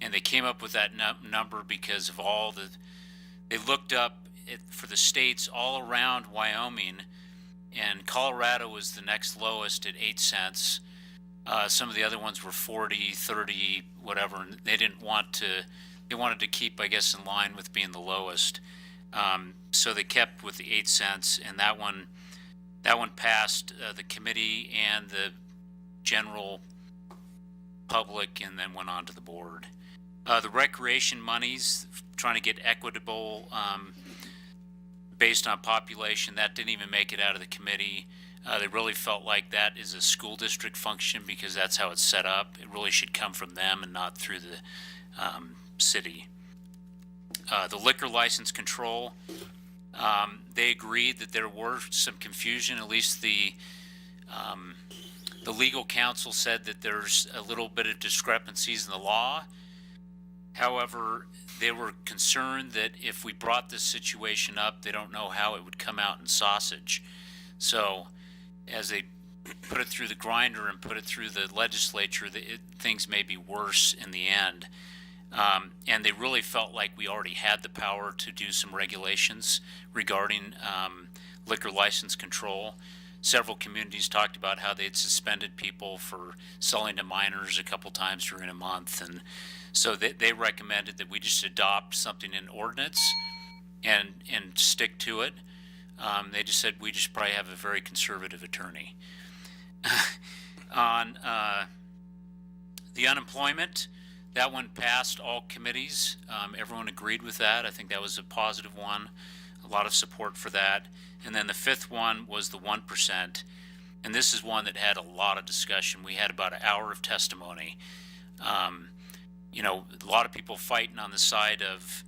And they came up with that number because of they looked up for the states all around Wyoming, and Colorado was the next lowest at 8 cents. Some of the other ones were 40, 30, whatever, and they wanted to keep, I guess, in line with being the lowest. So they kept with the 8 cents, and that one passed the committee and the general public, and then went on to the board. The recreation monies, trying to get equitable based on population, that didn't even make it out of the committee. They really felt like that is a school district function because that's how it's set up. It really should come from them and not through the city. The liquor license control, they agreed that there were some confusion. At least the legal counsel said that there's a little bit of discrepancies in the law. However, they were concerned that if we brought this situation up, they don't know how it would come out in sausage. So as they put it through the grinder and put it through the legislature, things may be worse in the end. And they really felt like we already had the power to do some regulations regarding liquor license control. Several communities talked about how they had suspended people for selling to minors a couple times during a month, and so they recommended that we just adopt something in ordinance and stick to it. They just said we just probably have a very conservative attorney. On the unemployment, that one passed all committees. Everyone agreed with that. I think that was a positive one. A lot of support for that. And then the 5th one was the 1%. And this is one that had a lot of discussion. We had about an hour of testimony. A lot of people fighting on the side of,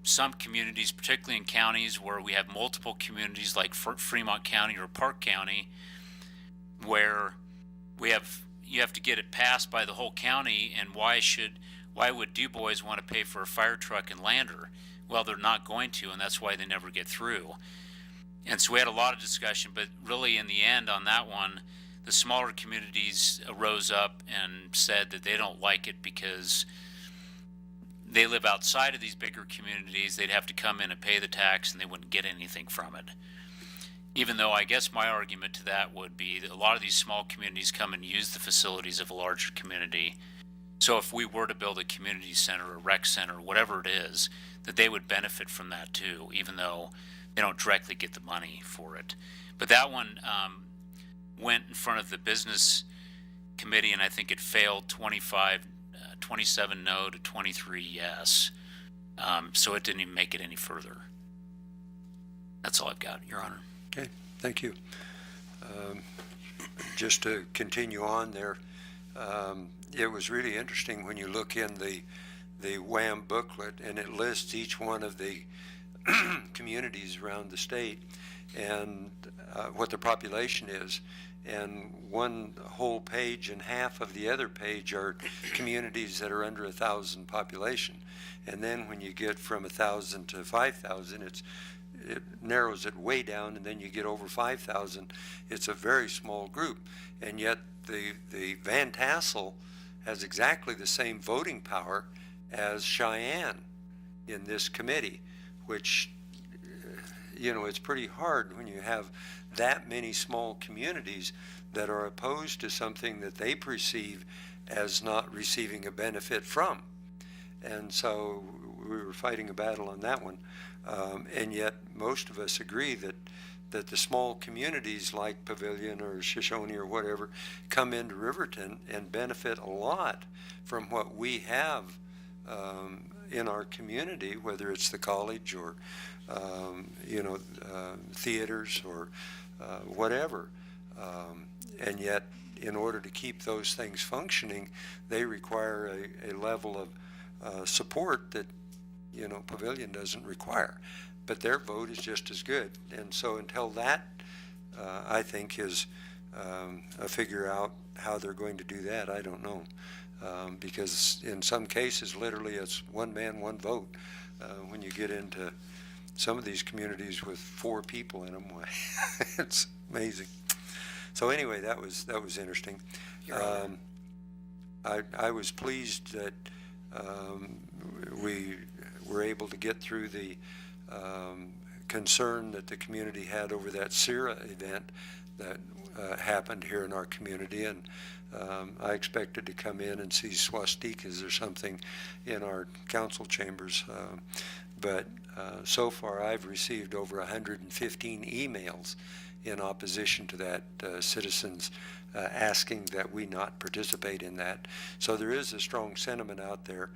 some communities, particularly in counties where we have multiple communities like Fremont County or Park County, where you have to get it passed by the whole county, and why would Du Bois want to pay for a fire truck in Lander? Well, they're not going to, and that's why they never get through. And so we had a lot of discussion, but really in the end on that one, the smaller communities rose up and said that they don't like it because they live outside of these bigger communities. They'd have to come in and pay the tax, and they wouldn't get anything from it. Even though I guess my argument to that would be that a lot of these small communities come and use the facilities of a larger community. So if we were to build a community center, a rec center, whatever it is, that they would benefit from that too, even though they don't directly get the money for it. But that one went in front of the business committee, and I think it failed 27 no to 23 yes. So it didn't even make it any further. That's all I've got, Your Honor. Okay, thank you. Just to continue on there, it was really interesting when you look in the the WHAM booklet, and it lists each one of the communities around the state and what the population is. And one whole page and half of the other page are communities that are under 1,000 population. And then when you get from 1,000 to 5,000, it narrows it way down, and then you get over 5,000, it's a very small group. And yet the Van Tassel has exactly the same voting power as Cheyenne in this committee, which, you know, it's pretty hard when you have that many small communities that are opposed to something that they perceive as not receiving a benefit from. And so we were fighting a battle on that one. And yet most of us agree that the small communities like Pavilion or Shoshone or whatever come into Riverton and benefit a lot from what we have in our community, whether it's the college or theaters or whatever. And yet, in order to keep those things functioning, they require a level of support that, you know, Pavilion doesn't require. But their vote is just as good. And so until that, I think, is figure out how they're going to do that, I don't know. Because in some cases, literally, it's one man, one vote. When you get into some of these communities with 4 people in them, it's amazing. So anyway, that was interesting. I was pleased that we were able to get through the concern that the community had over that SIRA event that happened here in our community, and I expected to come in and see swastikas or something in our council chambers, but so far I've received over 115 emails in opposition to that, citizens asking that we not participate in that. So there is a strong sentiment out there.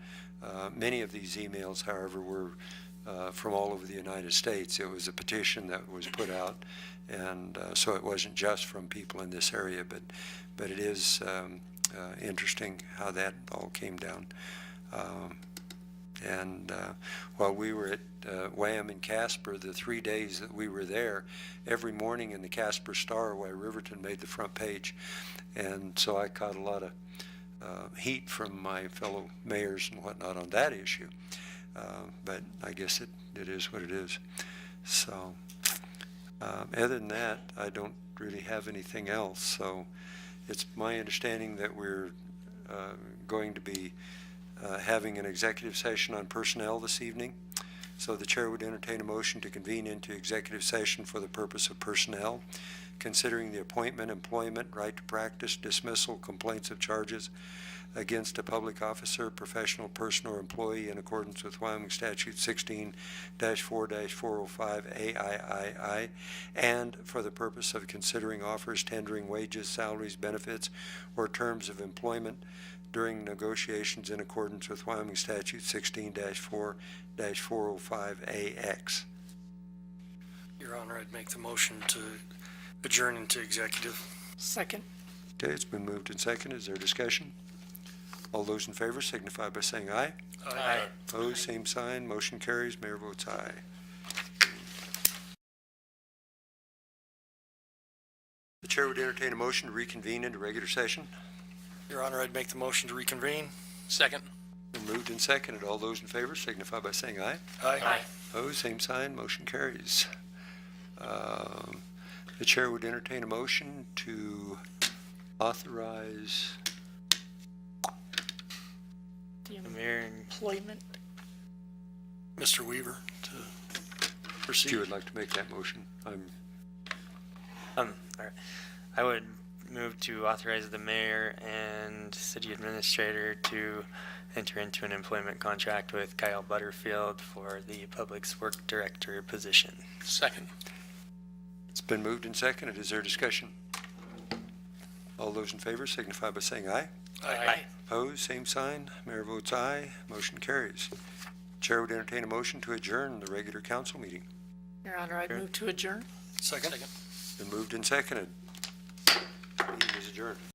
Many of these emails, however, were from all over the United States. It was a petition that was put out, and so it wasn't just from people in this area, but it is interesting how that all came down. And while we were at WHAM in Casper, the 3 days that we were there, every morning in the Casper Star, why Riverton made the front page. And so I caught a lot of heat from my fellow mayors and whatnot on that issue. But I guess it is what it is. So other than that, I don't really have anything else. So it's my understanding that we're going to be having an executive session on personnel this evening. So the chair would entertain a motion to convene into executive session for the purpose of personnel, considering the appointment, employment, right to practice, dismissal, complaints of charges against a public officer, professional person, or employee in accordance with Wyoming Statute 16-4-405 AIII, and for the purpose of considering offers, tendering wages, salaries, benefits, or terms of employment during negotiations in accordance with Wyoming Statute 16-4-405 AX. Your Honor, I'd make the motion to adjourn into executive. Second. Okay, it's been moved and seconded. Is there discussion? All those in favor signify by saying aye. Aye. Opposed, same sign. Motion carries. Mayor votes aye. The chair would entertain a motion to reconvene into regular session. Your Honor, I'd make the motion to reconvene. Second. Been moved and seconded. All those in favor signify by saying aye. Aye. Opposed, same sign. Motion carries. The chair would entertain a motion to authorize The Mayor, employment. Mr. Weaver to if proceed. you would like to make that motion. all right. I would move to authorize the mayor and city administrator to enter into an employment contract with Kyle Butterfield for the Public Works Director position. Second. It's been moved and seconded. Is there discussion? All those in favor signify by saying aye. Aye. Opposed, same sign. Mayor votes aye. Motion carries. Chair would entertain a motion to adjourn the regular council meeting. Your Honor, I'd move to adjourn. Second. Been moved and seconded. Meeting is adjourned.